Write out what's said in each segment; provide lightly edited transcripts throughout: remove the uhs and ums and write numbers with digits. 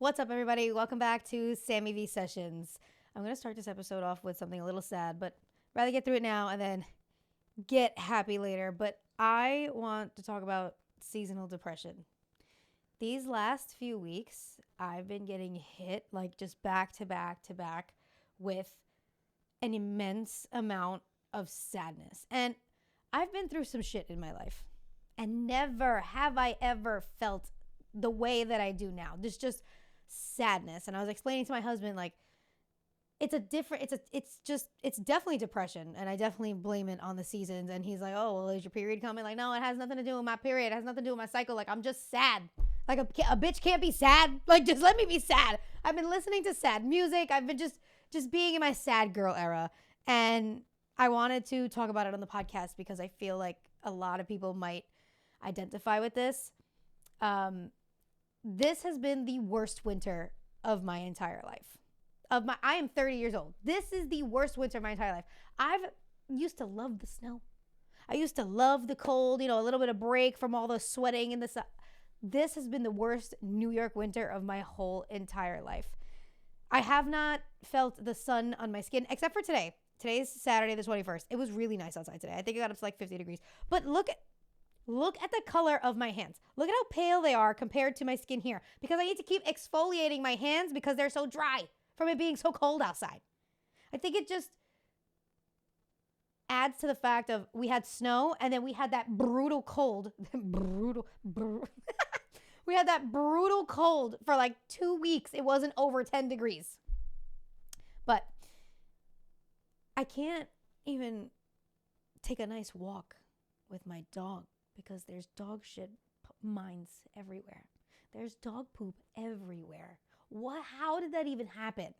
What's up, everybody? Welcome back to Sammy V Sessions. I'm going to start this episode off with something a little sad, but rather get through it now and then get happy later. But I want to talk about seasonal depression. These last few weeks, I've been getting hit like just back to back to back with an immense amount of sadness. And I've been through some shit in my life, and never have I ever felt the way that I do now. There's just sadness. And I was explaining to my husband, like, it's definitely depression, and I definitely blame it on the seasons. And he's like, oh, well, is your period coming? Like, no, it has nothing to do with my period. It has nothing to do with my cycle. Like, I'm just sad. Like, a bitch can't be sad. Like, just let me be sad. I've been listening to sad music. I've been just being in my sad girl era. And I wanted to talk about it on the podcast because I feel like a lot of people might identify with this. This has been the worst winter of my entire life. I am 30 years old. This is the worst winter of my entire life. I've used to love the snow. I used to love the cold, a little bit of break from all the sweating and the sun. This has been the worst New York winter of my whole entire life. I have not felt the sun on my skin except for today. Today's Saturday, the 21st. It was really nice outside today. I think it got up to like 50 degrees. But look at the color of my hands. Look at how pale they are compared to my skin here, because I need to keep exfoliating my hands because they're so dry from it being so cold outside. I think it just adds to the fact of we had snow and then we had that brutal cold. We had that brutal cold for like 2 weeks. It wasn't over 10 degrees. But I can't even take a nice walk with my dog, because there's dog shit mines everywhere. There's dog poop everywhere. How did that even happen?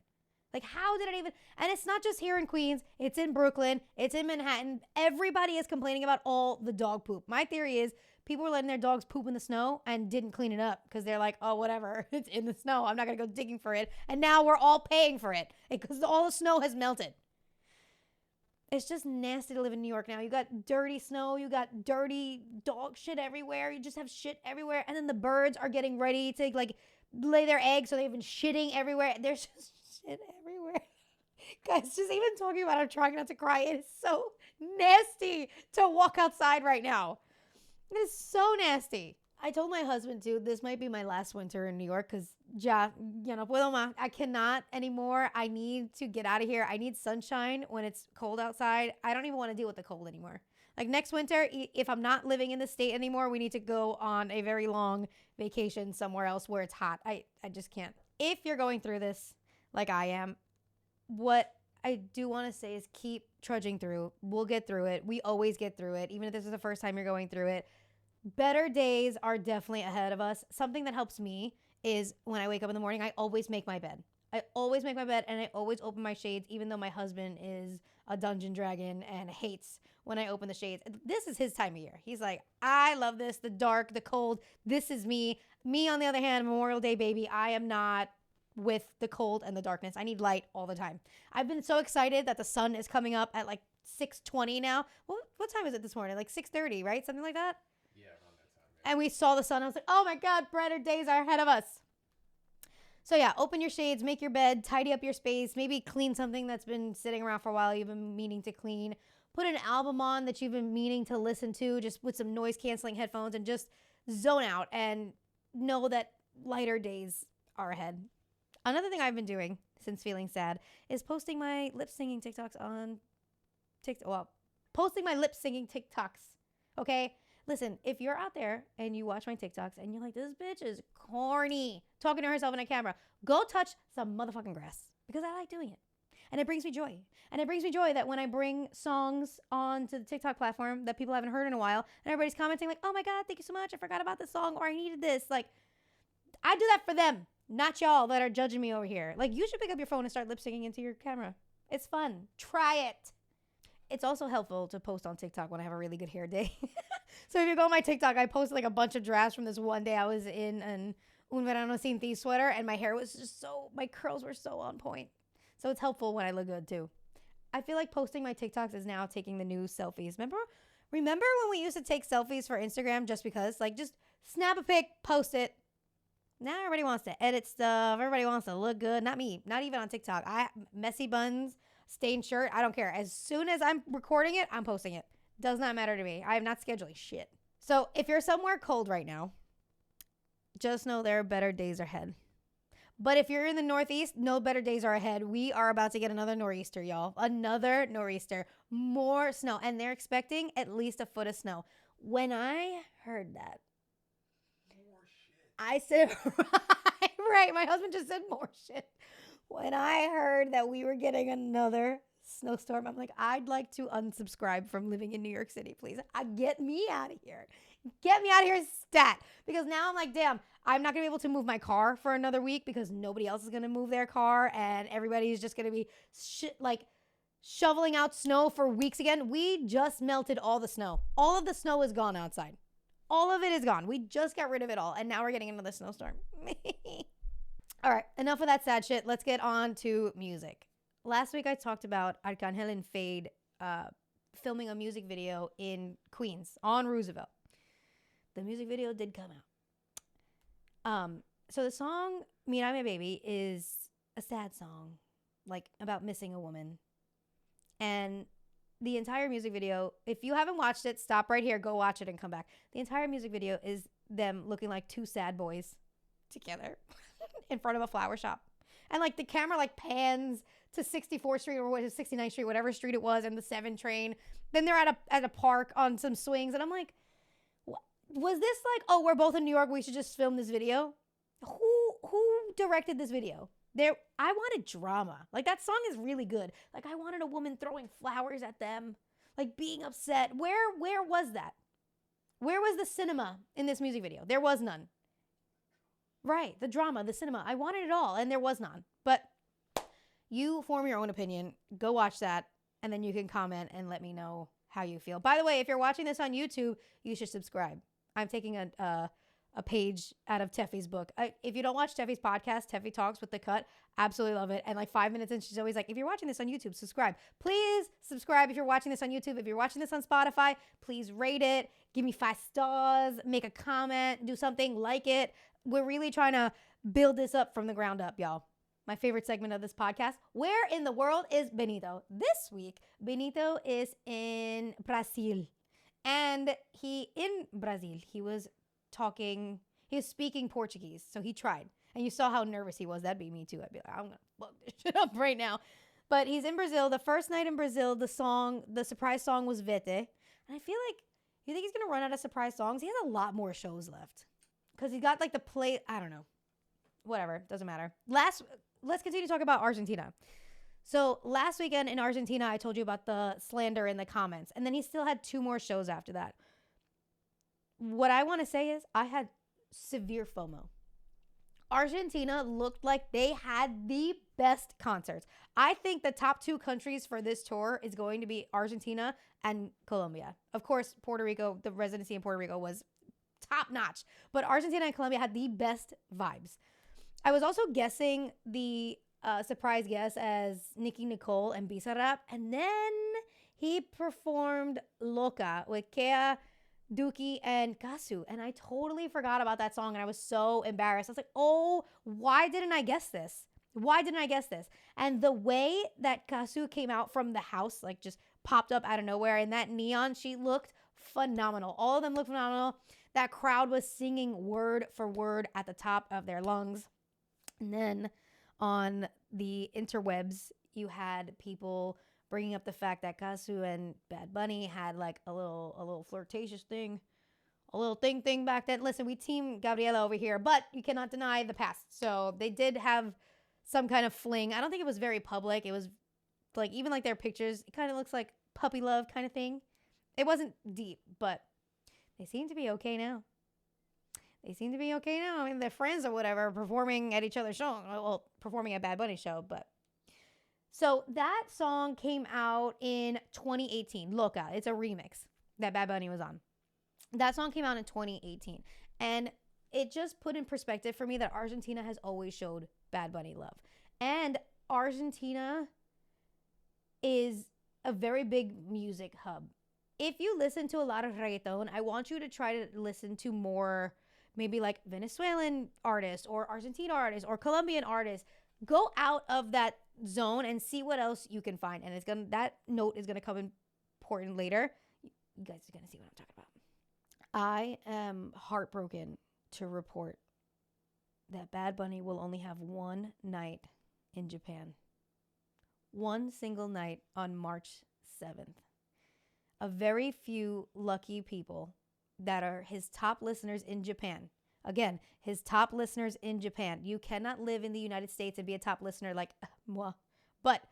Like, how did it even? And it's not just here in Queens. It's in Brooklyn. It's in Manhattan. Everybody is complaining about all the dog poop. My theory is people were letting their dogs poop in the snow and didn't clean it up because they're like, oh, whatever. It's in the snow. I'm not going to go digging for it. And now we're all paying for it because all the snow has melted. It's just nasty to live in New York now. You got dirty snow. You got dirty dog shit everywhere. You just have shit everywhere. And then the birds are getting ready to like lay their eggs, so they've been shitting everywhere. There's just shit everywhere. Guys, just even talking about it, I'm trying not to cry. It is so nasty to walk outside right now. It is so nasty. I told my husband, too, this might be my last winter in New York because no puedo más. I cannot anymore. I need to get out of here. I need sunshine when it's cold outside. I don't even want to deal with the cold anymore. Like next winter, if I'm not living in the state anymore, we need to go on a very long vacation somewhere else where it's hot. I just can't. If you're going through this like I am, what I do want to say is keep trudging through. We'll get through it. We always get through it. Even if this is the first time you're going through it. Better days are definitely ahead of us. Something that helps me is when I wake up in the morning, I always make my bed. I always make my bed and I always open my shades, even though my husband is a dungeon dragon and hates when I open the shades. This is his time of year. He's like, I love this, the dark, the cold. This is me. Me, on the other hand, Memorial Day baby. I am not with the cold and the darkness. I need light all the time. I've been so excited that the sun is coming up at like 6:20 now. What time is it this morning? Like 6:30, right? Something like that? And we saw the sun. I was like, oh my God, brighter days are ahead of us. So yeah, open your shades, make your bed, tidy up your space, maybe clean something that's been sitting around for a while you've been meaning to clean. Put an album on that you've been meaning to listen to, just with some noise canceling headphones, and just zone out and know that lighter days are ahead. Another thing I've been doing since feeling sad is posting my lip singing TikToks on TikTok. Well, posting my lip singing TikToks. Okay? Listen, if you're out there and you watch my TikToks and you're like, this bitch is corny, talking to herself in a camera, go touch some motherfucking grass, because I like doing it. And it brings me joy. And it brings me joy that when I bring songs onto the TikTok platform that people haven't heard in a while, and everybody's commenting like, oh my God, thank you so much. I forgot about this song, or I needed this. Like, I do that for them, not y'all that are judging me over here. Like, you should pick up your phone and start lip syncing into your camera. It's fun. Try it. It's also helpful to post on TikTok when I have a really good hair day. So if you go on my TikTok, I posted like a bunch of drafts from this one day I was in an un verano sin ti sweater, and my hair was just my curls were so on point. So it's helpful when I look good too. I feel like posting my TikToks is now taking the new selfies. Remember when we used to take selfies for Instagram just because? Like, just snap a pic, post it. Now everybody wants to edit stuff. Everybody wants to look good. Not me. Not even on TikTok. Messy buns, stained shirt. I don't care. As soon as I'm recording it, I'm posting it. Does not matter to me. I am not scheduling shit. So if you're somewhere cold right now, just know there are better days ahead. But if you're in the Northeast, no better days are ahead. We are about to get another nor'easter, y'all. Another nor'easter. More snow. And they're expecting at least a foot of snow. When I heard that, I said, right. My husband just said more shit. When I heard that we were getting another snowstorm, I'm like, I'd like to unsubscribe from living in New York City, please. Get me out of here. Get me out of here, stat. Because now I'm like, damn, I'm not going to be able to move my car for another week because nobody else is going to move their car. And everybody's just going to be shoveling out snow for weeks again. We just melted all the snow. All of the snow is gone outside. All of it is gone. We just got rid of it all. And now we're getting another snowstorm. All right. Enough of that sad shit. Let's get on to music. Last week I talked about Arcangel and Fade filming a music video in Queens on Roosevelt. The music video did come out. So the song Mira Mi Baby is a sad song, like about missing a woman. And the entire music video, if you haven't watched it, stop right here, go watch it and come back. The entire music video is them looking like two sad boys together in front of a flower shop. And like the camera like pans to 64th Street or 69th Street, whatever street it was, and the 7 train. Then they're at a park on some swings. And I'm like, was this like, oh, we're both in New York, we should just film this video? Who directed this video? I wanted drama. Like, that song is really good. Like, I wanted a woman throwing flowers at them, like being upset. Where was that? Where was the cinema in this music video? There was none. Right, the drama, the cinema. I wanted it all, and there was none. But you form your own opinion. Go watch that, and then you can comment and let me know how you feel. By the way, if you're watching this on YouTube, you should subscribe. I'm taking a page out of Teffy's book. If you don't watch Teffy's podcast, Teffy Talks with the Cut, absolutely love it. And like 5 minutes in, she's always like, if you're watching this on YouTube, subscribe. Please subscribe if you're watching this on YouTube. If you're watching this on Spotify, please rate it. Give me 5 stars. Make a comment. Do something. Like it. We're really trying to build this up from the ground up, y'all. My favorite segment of this podcast. Where in the world is Benito? This week, Benito is in Brazil. And he was speaking Portuguese. So he tried. And you saw how nervous he was. That'd be me too. I'd be like, I'm going to fuck this shit up right now. But he's in Brazil. The first night in Brazil, the surprise song was Vete. And I feel like, you think he's going to run out of surprise songs? He has a lot more shows left. Because he got like the play, I don't know. Whatever, doesn't matter. Let's continue to talk about Argentina. So last weekend in Argentina, I told you about the slander in the comments. And then he still had 2 more shows after that. What I want to say is I had severe FOMO. Argentina looked like they had the best concerts. I think the top 2 countries for this tour is going to be Argentina and Colombia. Of course, Puerto Rico, the residency in Puerto Rico was top notch. But Argentina and Colombia had the best vibes. I was also guessing the surprise guest as Nicki Nicole and Bizarrap. And then he performed Loca with Kea, Duki, and Kasu. And I totally forgot about that song. And I was so embarrassed. I was like, oh, why didn't I guess this? Why didn't I guess this? And the way that Kasu came out from the house, like just popped up out of nowhere, and that neon, she looked phenomenal. All of them looked phenomenal. That crowd was singing word for word at the top of their lungs. And then on the interwebs, you had people bringing up the fact that Kasu and Bad Bunny had like a little flirtatious thing, a little thing back then. Listen, we team Gabriela over here, but you cannot deny the past. So they did have some kind of fling. I don't think it was very public. It was like, even like their pictures, it kind of looks like puppy love kind of thing. It wasn't deep, but they seem to be okay now. I mean, they're friends or whatever, performing at each other's show. Well, performing at Bad Bunny's show, but. So that song came out in 2018. Loca. It's a remix that Bad Bunny was on. That song came out in 2018. And it just put in perspective for me that Argentina has always showed Bad Bunny love. And Argentina is a very big music hub. If you listen to a lot of reggaeton, I want you to try to listen to more maybe like Venezuelan artists or Argentine artists or Colombian artists. Go out of that zone and see what else you can find. And that note is gonna come important later. You guys are gonna see what I'm talking about. I am heartbroken to report that Bad Bunny will only have one night in Japan. One single night on March 7th. A very few lucky people that are his top listeners in Japan. Again, his top listeners in Japan. You cannot live in the United States and be a top listener like moi. But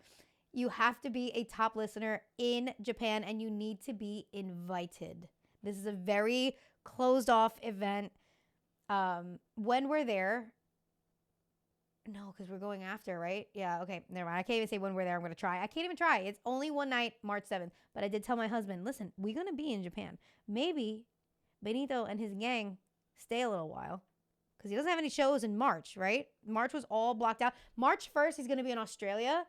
you have to be a top listener in Japan and you need to be invited. This is a very closed off event. When we're there, no, because we're going after, right? Yeah, okay, never mind. I can't even say when we're there. I'm going to try. I can't even try. It's only one night, March 7th. But I did tell my husband, listen, we're going to be in Japan. Maybe Benito and his gang stay a little while because he doesn't have any shows in March, right? March was all blocked out. March 1st, he's going to be in Australia.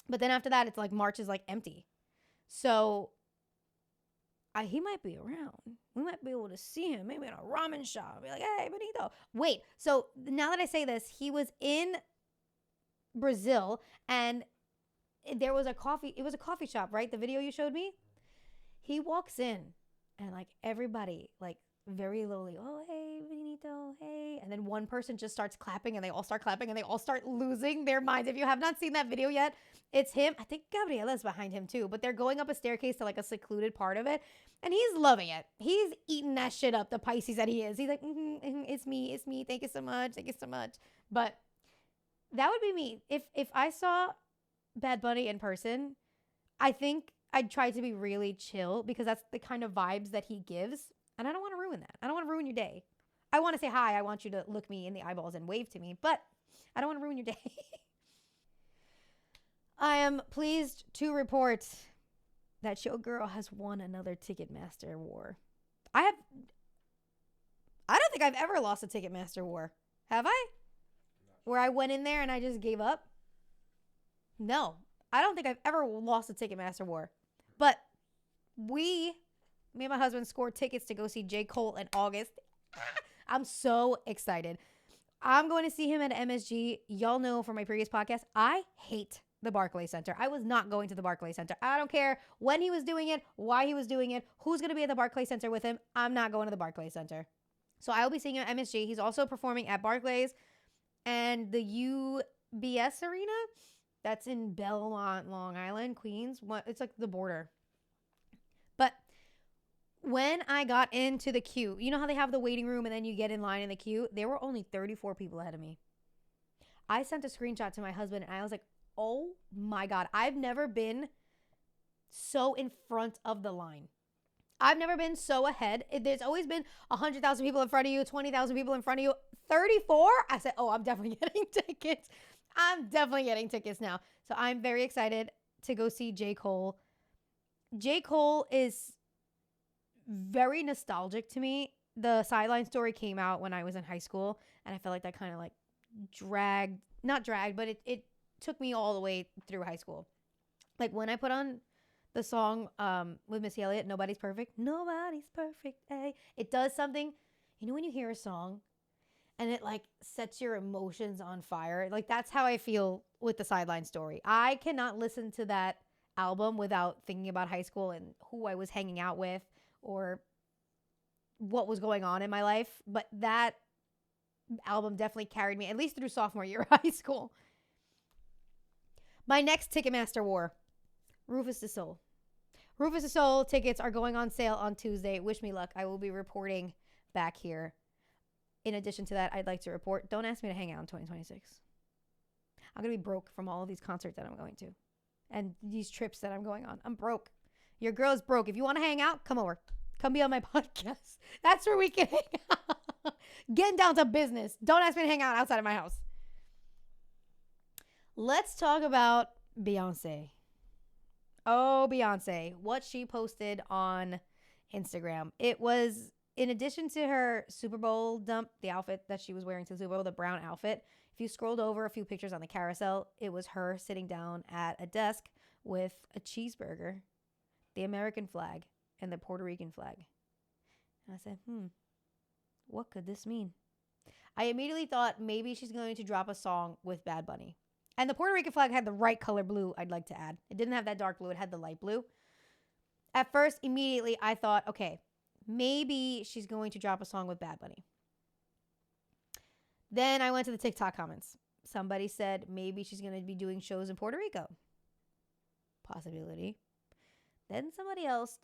But then after that, it's like March is like empty. So he might be around. We might be able to see him maybe in a ramen shop. Be like, hey, Benito. Wait, so now that I say this, he was in Brazil and there was a coffee. It was a coffee shop, right? The video you showed me. He walks in and like everybody like very lowly, oh, hey, Benito, hey. And then one person just starts clapping and they all start clapping and they all start losing their minds. If you have not seen that video yet, it's him. I think Gabriela's behind him too, but they're going up a staircase to like a secluded part of it. And he's loving it. He's eating that shit up, the Pisces that he is. He's like, it's me, it's me. Thank you so much. Thank you so much. But that would be me. If I saw Bad Bunny in person, I think I'd try to be really chill because that's the kind of vibes that he gives. And I don't want to ruin that. I don't want to ruin your day. I want to say hi. I want you to look me in the eyeballs and wave to me, but I don't want to ruin your day. I am pleased to report that your girl has won another Ticketmaster war. I don't think I've ever lost a Ticketmaster war. Have I? Where I went in there and I just gave up? No. I don't think I've ever lost a Ticketmaster war. But me and my husband scored tickets to go see J. Cole in August. I'm so excited. I'm going to see him at MSG. Y'all know from my previous podcast, I hate the Barclays Center. I was not going to the Barclays Center. I don't care when he was doing it, why he was doing it, who's going to be at the Barclays Center with him. I'm not going to the Barclays Center. So I will be seeing him at MSG. He's also performing at Barclays and the UBS Arena. That's in Belmont, Long Island, Queens. It's like the border. But when I got into the queue, you know how they have the waiting room and then you get in line in the queue? There were only 34 people ahead of me. I sent a screenshot to my husband and I was like, oh my God, I've never been so in front of the line. I've never been so ahead. There's always been 100,000 people in front of you, 20,000 people in front of you. 34? I said, oh, I'm definitely getting tickets. I'm definitely getting tickets now. So I'm very excited to go see J. Cole. J. Cole is very nostalgic to me. The Sideline Story came out when I was in high school, and I felt like that kind of like not dragged, but it took me all the way through high school. Like when I put on the song with Missy Elliott, Nobody's Perfect. Nobody's perfect, eh? It does something. You know when you hear a song and it like sets your emotions on fire? Like that's how I feel with the Sideline Story. I cannot listen to that album without thinking about high school and who I was hanging out with or what was going on in my life. But that album definitely carried me, at least through sophomore year of high school. My next Ticketmaster war, Rufus Du Sol. Rufus Du Sol tickets are going on sale on Tuesday. Wish me luck. I will be reporting back here. In addition to that, I'd like to report, don't ask me to hang out in 2026. I'm going to be broke from all of these concerts that I'm going to and these trips that I'm going on. I'm broke. Your girl is broke. If you want to hang out, come over. Come be on my podcast. That's where we can hang out. Getting down to business. Don't ask me to hang out outside of my house. Let's talk about Beyonce. Oh, Beyonce. What she posted on Instagram. It was, in addition to her Super Bowl dump, the outfit that she was wearing to the Super Bowl, the brown outfit. If you scrolled over a few pictures on the carousel, it was her sitting down at a desk with a cheeseburger, the American flag, and the Puerto Rican flag. And I said, What could this mean? I immediately thought maybe she's going to drop a song with Bad Bunny. And the Puerto Rican flag had the right color blue, I'd like to add. It didn't have that dark blue, it had the light blue. At first, immediately, I thought, okay, maybe she's going to drop a song with Bad Bunny. Then I went to the TikTok comments. Somebody said maybe she's going to be doing shows in Puerto Rico. Possibility. Then somebody else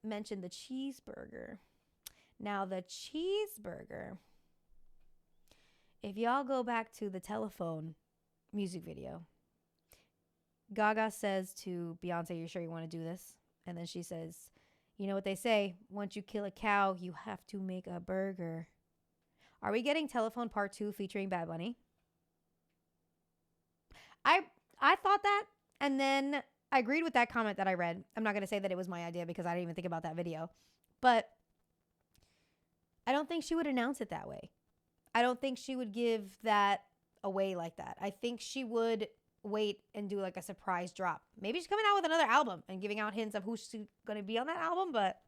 mentioned the cheeseburger. Now, the cheeseburger, if y'all go back to the Telephone music video, Gaga says to Beyonce, "You sure you want to do this?" And then she says, "You know what they say, once you kill a cow, you have to make a burger." Are we getting Telephone Part 2 featuring Bad Bunny? I thought that, and then I agreed with that comment that I read. I'm not going to say that it was my idea because I didn't even think about that video. But I don't think she would announce it that way. I don't think she would give that away like that. I think she would wait and do like a surprise drop. Maybe she's coming out with another album and giving out hints of who's going to be on that album, but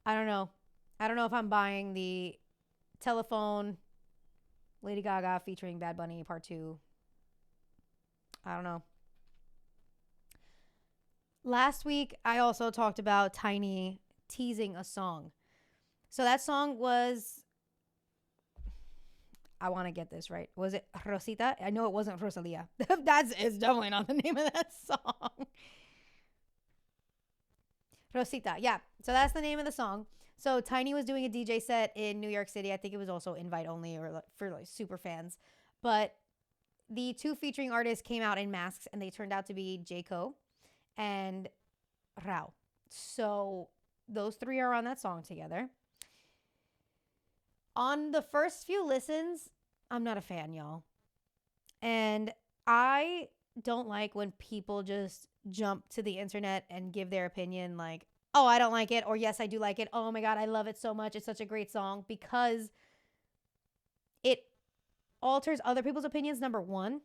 I don't know. I don't know if I'm buying the Telephone Lady Gaga featuring Bad Bunny Part 2. I don't know. Last week, I also talked about Tiny teasing a song. So that song was, I want to get this right. Was it Rosita? I know it wasn't Rosalia. It's definitely not the name of that song. Rosita, yeah. So that's the name of the song. So Tiny was doing a DJ set in New York City. I think it was also invite only or for like super fans. But the two featuring artists came out in masks and they turned out to be J. Cole and Rao. So those three are on that song together. On the first few listens, I'm not a fan, y'all. And I don't like when people just jump to the internet and give their opinion like, oh, I don't like it, or yes, I do like it. Oh my God, I love it so much. It's such a great song, because it alters other people's opinions, number one.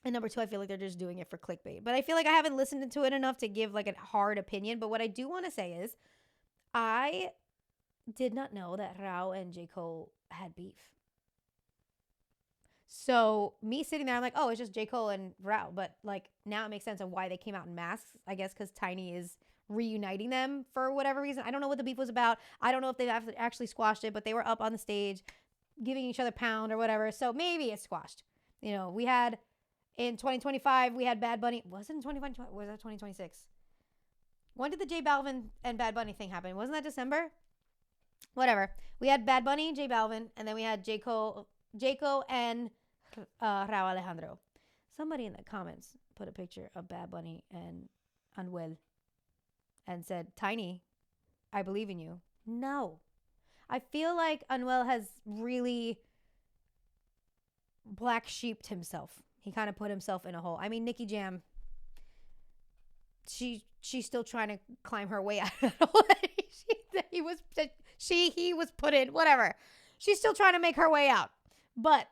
And number two, I feel like they're just doing it for clickbait. But I feel like I haven't listened to it enough to give like a hard opinion. But what I do want to say is I did not know that Rao and J. Cole had beef. So me sitting there, I'm like, oh, it's just J. Cole and Rao. But like now it makes sense of why they came out in masks, I guess, because Tiny is reuniting them for whatever reason. I don't know what the beef was about. I don't know if they've actually squashed it, but they were up on the stage giving each other pound or whatever. So maybe it's squashed. You know, we had in 2025, we had Bad Bunny. Was it in 2025? Was that 2026? When did the J Balvin and Bad Bunny thing happen? Wasn't that December? Whatever. We had Bad Bunny, J Balvin, and then we had J. Cole and Rao Alejandro. Somebody in the comments put a picture of Bad Bunny and Anuel and said, Tiny, I believe in you. No. I feel like Anuel has really black sheeped himself. He kind of put himself in a hole. I mean, Nicki Jam, she's still trying to climb her way out of it. He was put in, whatever. She's still trying to make her way out. But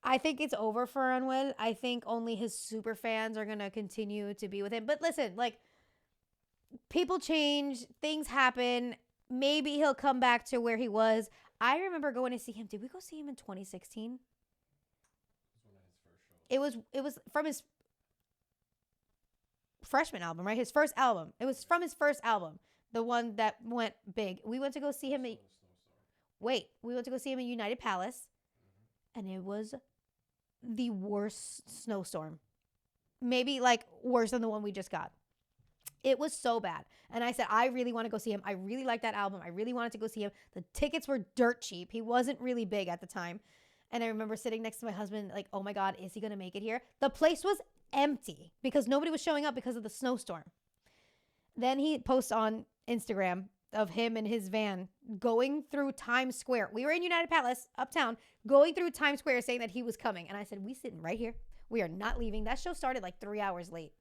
I think it's over for Anuel. I think only his super fans are going to continue to be with him. But listen, like, people change, things happen. Maybe he'll come back to where he was. I remember going to see him. Did we go see him in 2016? It was from his freshman album, right? His first album. It was from his first album, the one that went big. We went to go see him. We went to go see him in United Palace, and it was the worst snowstorm. Maybe like worse than the one we just got. It was so bad. And I said, I really want to go see him. I really like that album. I really wanted to go see him. The tickets were dirt cheap. He wasn't really big at the time. And I remember sitting next to my husband, like, oh my God, is he going to make it here? The place was empty because nobody was showing up because of the snowstorm. Then he posts on Instagram of him in his van going through Times Square. We were in United Palace, uptown, going through Times Square saying that he was coming. And I said, we sitting right here. We are not leaving. That show started like 3 hours late.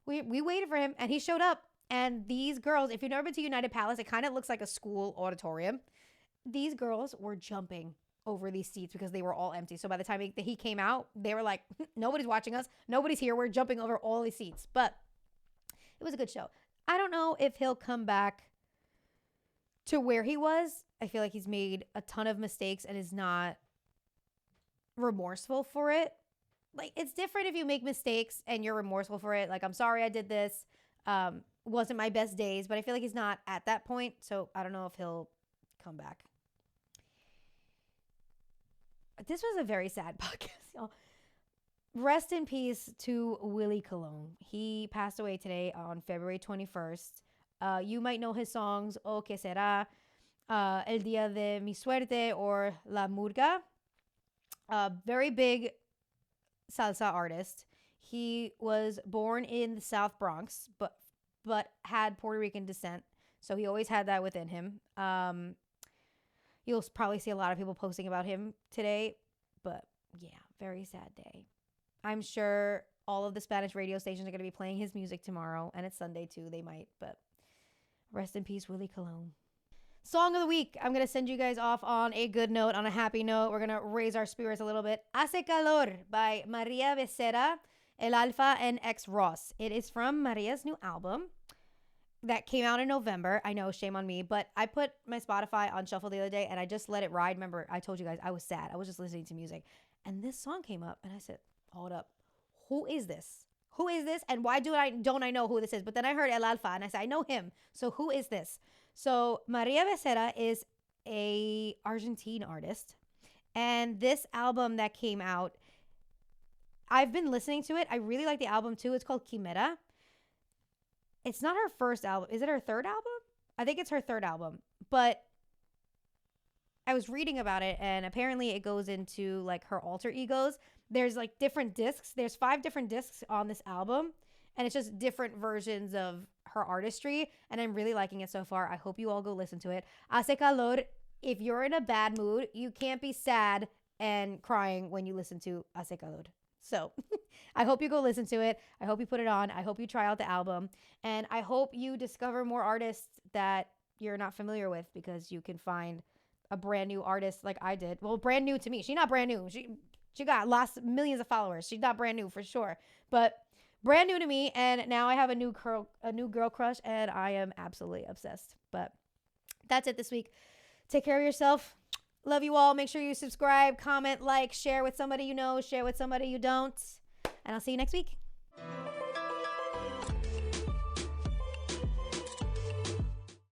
We waited for him and he showed up. And these girls, if you've never been to United Palace, it kind of looks like a school auditorium. These girls were jumping over these seats because they were all empty. So by the time he came out, they were like, nobody's watching us. Nobody's here. We're jumping over all these seats. But it was a good show. I don't know if he'll come back to where he was. I feel like he's made a ton of mistakes and is not remorseful for it. Like, it's different if you make mistakes and you're remorseful for it. Like, I'm sorry I did this. Wasn't my best days, but I feel like he's not at that point. So I don't know if he'll come back. This was a very sad podcast, y'all. Rest in peace to Willie Colon. He passed away today on February 21st. You might know his songs, O Que Será, El Día de Mi Suerte, or La Murga. Very big salsa artist. He was born in the South Bronx, but had Puerto Rican descent. So he always had that within him. You'll probably see a lot of people posting about him today, but yeah, very sad day. I'm sure all of the Spanish radio stations are going to be playing his music tomorrow, and it's Sunday too. They might, but rest in peace, Willie Colon. Song of the week. I'm going to send you guys off on a good note, on a happy note. We're going to raise our spirits a little bit. Hace Calor by Maria Becerra, El Alfa, and X Ross. It is from Maria's new album that came out in November. I know, shame on me, but I put my Spotify on shuffle the other day and I just let it ride. Remember, I told you guys I was sad. I was just listening to music, and this song came up and I said, hold up. Who is this? Who is this? And why don't I know who this is? But then I heard El Alfa and I said, I know him. So who is this? So Maria Becerra is a Argentine artist. And this album that came out, I've been listening to it. I really like the album too. It's called Quimera. It's not her first album. Is it her third album? I think it's her third album. But I was reading about it, and apparently it goes into like her alter egos. There's like different discs. There's 5 different discs on this album, and it's just different versions of her artistry, and I'm really liking it so far. I hope you all go listen to it. Hace Calor. If you're in a bad mood, you can't be sad and crying when you listen to Hace Calor. So I hope you go listen to it. I hope you put it on. I hope you try out the album, and I hope you discover more artists that you're not familiar with, because you can find a brand new artist like I did. Well, brand new to me. She's not brand new. She got millions of followers. She's not brand new for sure, but brand new to me. And now I have a new girl crush, and I am absolutely obsessed. But that's it this week. Take care of yourself. Love you all. Make sure you subscribe, comment, like, share with somebody you know, share with somebody you don't. And I'll see you next week.